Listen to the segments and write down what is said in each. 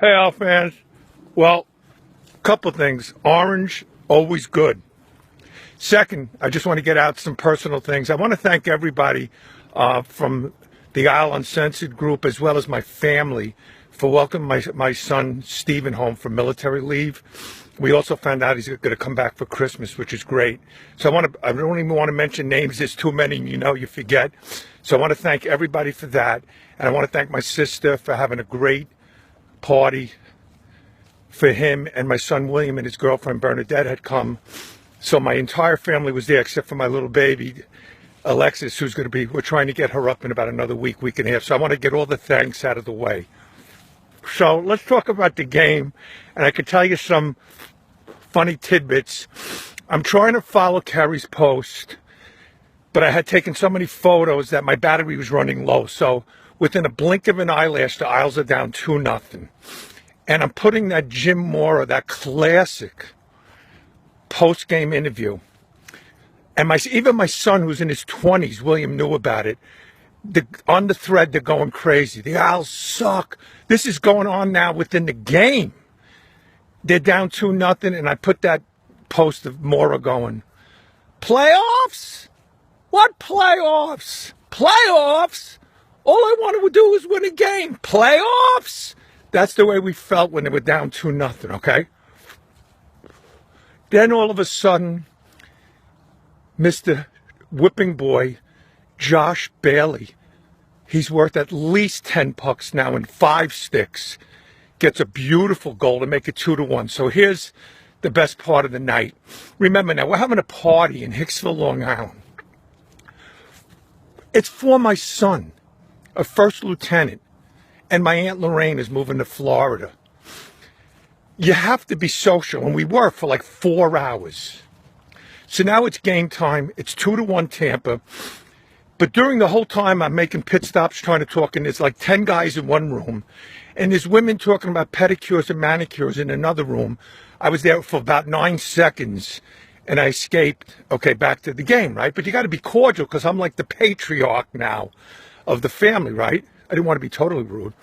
Hey, Al fans. Well, couple things. Orange, always good. Second, I just want to get out some personal things. I want to thank everybody from the Isle Uncensored group as well as my family for welcoming my son Stephen home from military leave. We also found out he's going to come back for Christmas, which is great. So I don't even want to mention names. There's too many, you forget. So I want to thank everybody for that. And I want to thank my sister for having a great party for him, and my son William and his girlfriend Bernadette had come. So my entire family was there except for my little baby, Alexis, we're trying to get her up in about another week and a half. So I want to get all the thanks out of the way. So let's talk about the game. And I can tell you some funny tidbits. I'm trying to follow Kerry's post, but I had taken so many photos that my battery was running low. So within a blink of an eyelash, the Isles are down 2-0. And I'm putting that Jim Mora, that classic post-game interview. And even my son, who's in his 20s, William, knew about it. On the thread, they're going crazy. The Isles suck. This is going on now within the game. They're down 2-0, and I put that post of Mora going, playoffs? What playoffs? Playoffs? All I wanted to do was win a game. Playoffs? That's the way we felt when they were down 2-0, okay? Then all of a sudden, Mr. Whipping Boy, Josh Bailey, he's worth at least 10 pucks now and 5 sticks, gets a beautiful goal to make it 2-1. So here's the best part of the night. Remember now, we're having a party in Hicksville, Long Island. It's for my son, a first lieutenant, and my Aunt Lorraine is moving to Florida. You have to be social, and we were for like 4 hours. So now it's game time. It's 2-1 Tampa. But during the whole time, I'm making pit stops trying to talk, and there's like 10 guys in one room, and there's women talking about pedicures and manicures in another room. I was there for about 9 seconds, and I escaped, back to the game, right? But you got to be cordial because I'm like the patriarch now of the family, right? I didn't want to be totally rude.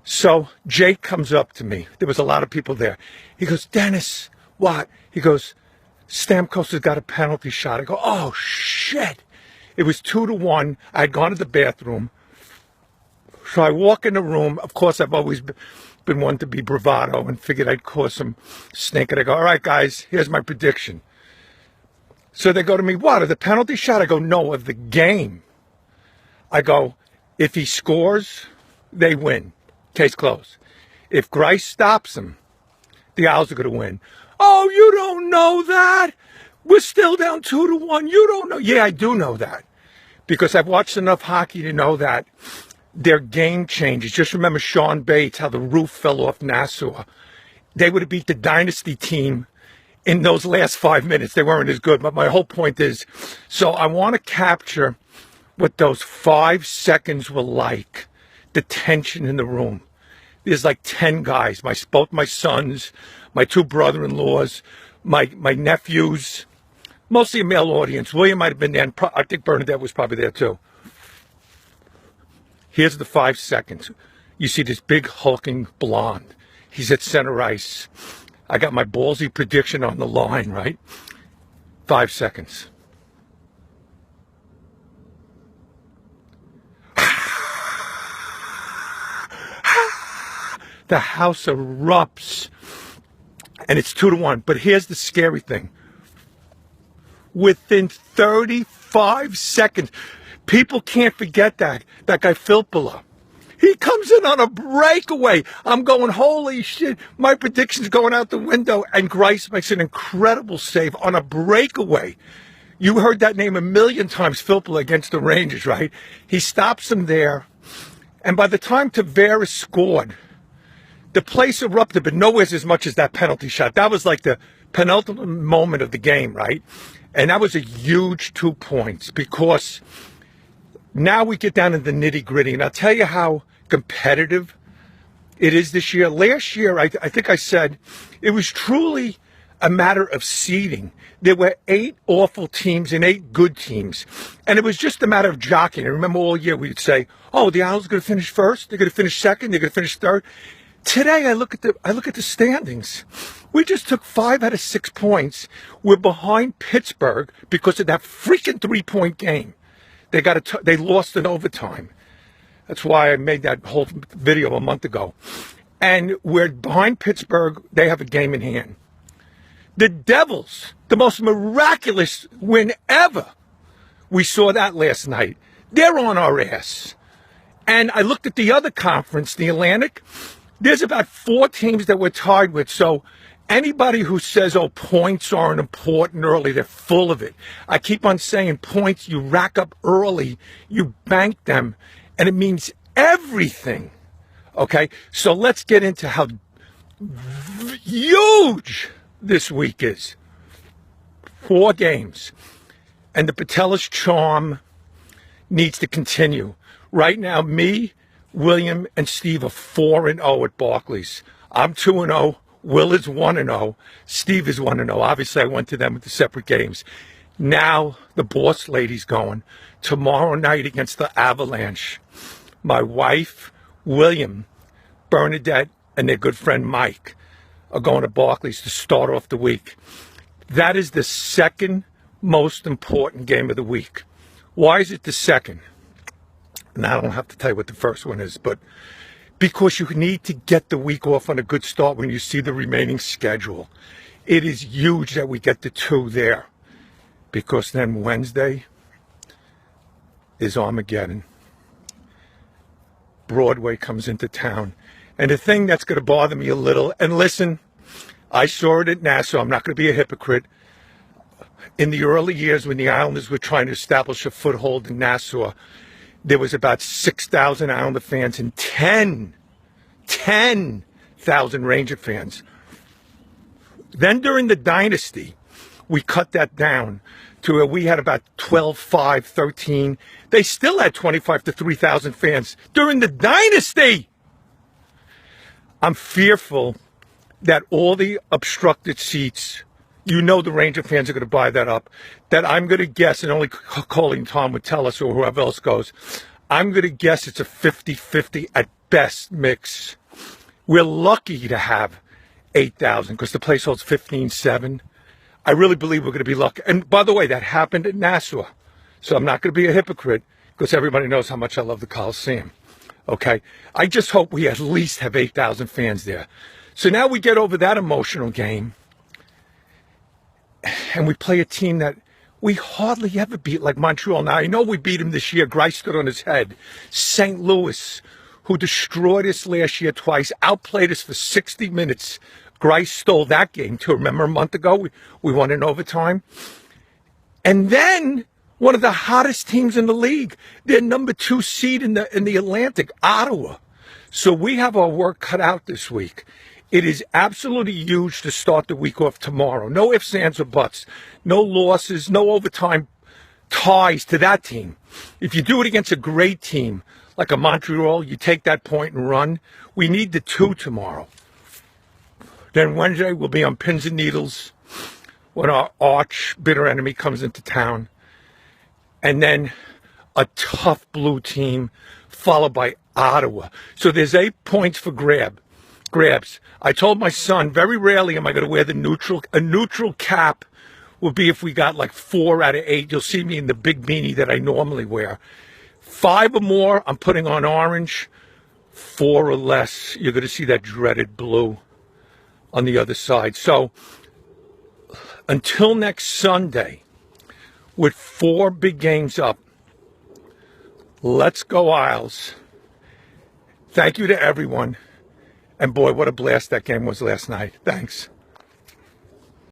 So Jake comes up to me. There was a lot of people there. He goes, Dennis, what? He goes, Stamkos has got a penalty shot. I go, oh, shit. It was 2-1. I had gone to the bathroom. So I walk in the room. Of course, I've always been one to be bravado and figured I'd cause some stink. And I go, all right, guys, here's my prediction. So they go to me, what, of the penalty shot? I go, no, of the game. I go, if he scores, they win. Case closed. If Griess stops him, the Isles are going to win. Oh, you don't know that? We're still down 2-1. You don't know. Yeah, I do know that. Because I've watched enough hockey to know that they're game changers. Just remember Sean Bates, how the roof fell off Nassau. They would have beat the dynasty team in those last 5 minutes. They weren't as good. But my whole point is, so I want to capture what those 5 seconds were like, the tension in the room. There's like 10 guys, both my sons, my 2 brother-in-laws, my nephews, mostly a male audience. William might have been there, and I think Bernadette was probably there too. Here's the 5 seconds. You see this big hulking blonde. He's at center ice. I got my ballsy prediction on the line, right? 5 seconds. The house erupts, and it's 2-1. But here's the scary thing. Within 35 seconds, people can't forget that guy Filppula. He comes in on a breakaway. I'm going, holy shit. My prediction's going out the window, and Griess makes an incredible save on a breakaway. You heard that name a million times, Filppula against the Rangers, right? He stops him there, and by the time Tavares scored, the place erupted, but nowhere as much as that penalty shot. That was like the penultimate moment of the game, right? And that was a huge 2 points because now we get down to the nitty gritty. And I'll tell you how competitive it is this year. Last year, I think I said it was truly a matter of seeding. There were 8 awful teams and 8 good teams. And it was just a matter of jockeying. I remember all year we'd say, oh, the Isles are going to finish first. They're going to finish second. They're going to finish third. Today I look at the standings. We just took 5 out of 6 points. We're behind Pittsburgh because of that freaking 3-point game. They lost in overtime. That's why I made that whole video a month ago. And we're behind Pittsburgh. They have a game in hand. The Devils, the most miraculous win ever. We saw that last night. They're on our ass. And I looked at the other conference, the Atlantic. There's about 4 teams that we're tied with. So anybody who says, oh, points aren't important early, they're full of it. I keep on saying points you rack up early, you bank them, and it means everything. Okay? So let's get into how huge this week is. 4 games. And the Patelis charm needs to continue. Right now, me, William, and Steve are 4-0 at Barclays. I'm 2-0. Will is 1-0. Steve is 1-0. Obviously, I went to them with the separate games. Now, the boss lady's going. Tomorrow night against the Avalanche. My wife, William, Bernadette, and their good friend Mike are going to Barclays to start off the week. That is the second most important game of the week. Why is it the second? And I don't have to tell you what the first one is, but because you need to get the week off on a good start when you see the remaining schedule. It is huge that we get the 2 there, because then Wednesday is Armageddon. Broadway comes into town. And the thing that's going to bother me a little, and listen, I saw it at Nassau. I'm not going to be a hypocrite. In the early years when the Islanders were trying to establish a foothold in Nassau, there was about 6,000 Islander fans and 10,000 Ranger fans. Then during the dynasty, we cut that down to where we had about 12, 5, 13. They still had 25 to 3,000 fans during the dynasty. I'm fearful that all the obstructed seats, you know the Ranger fans are going to buy that up, that I'm going to guess, and only Colleen Tom would tell us or whoever else goes, I'm going to guess it's a 50-50 at best mix. We're lucky to have 8,000 because the place holds 15,700. I really believe we're going to be lucky. And by the way, that happened at Nassau. So I'm not going to be a hypocrite because everybody knows how much I love the Coliseum. Okay? I just hope we at least have 8,000 fans there. So now we get over that emotional game and we play a team that we hardly ever beat, like Montreal. Now, I know we beat him this year. Griess stood on his head. St. Louis, who destroyed us last year twice, outplayed us for 60 minutes. Griess stole that game, too. Remember a month ago? We won in overtime. And then one of the hottest teams in the league, their number 2 seed in the Atlantic, Ottawa. So we have our work cut out this week. It is absolutely huge to start the week off tomorrow. No ifs, ands, or buts. No losses, no overtime ties to that team. If you do it against a great team, like a Montreal, you take that point and run. We need the 2 tomorrow. Then Wednesday, we'll be on pins and needles when our arch bitter enemy comes into town. And then a tough blue team, followed by Ottawa. So there's 8 points for grabs. I told my son, very rarely am I going to wear the neutral. A neutral cap will be if we got like 4 out of 8. You'll see me in the big beanie that I normally wear. 5 or more, I'm putting on orange. 4 or less, you're going to see that dreaded blue on the other side. So until next Sunday, with 4 big games up, let's go Isles. Thank you to everyone. And boy, what a blast that game was last night. Thanks.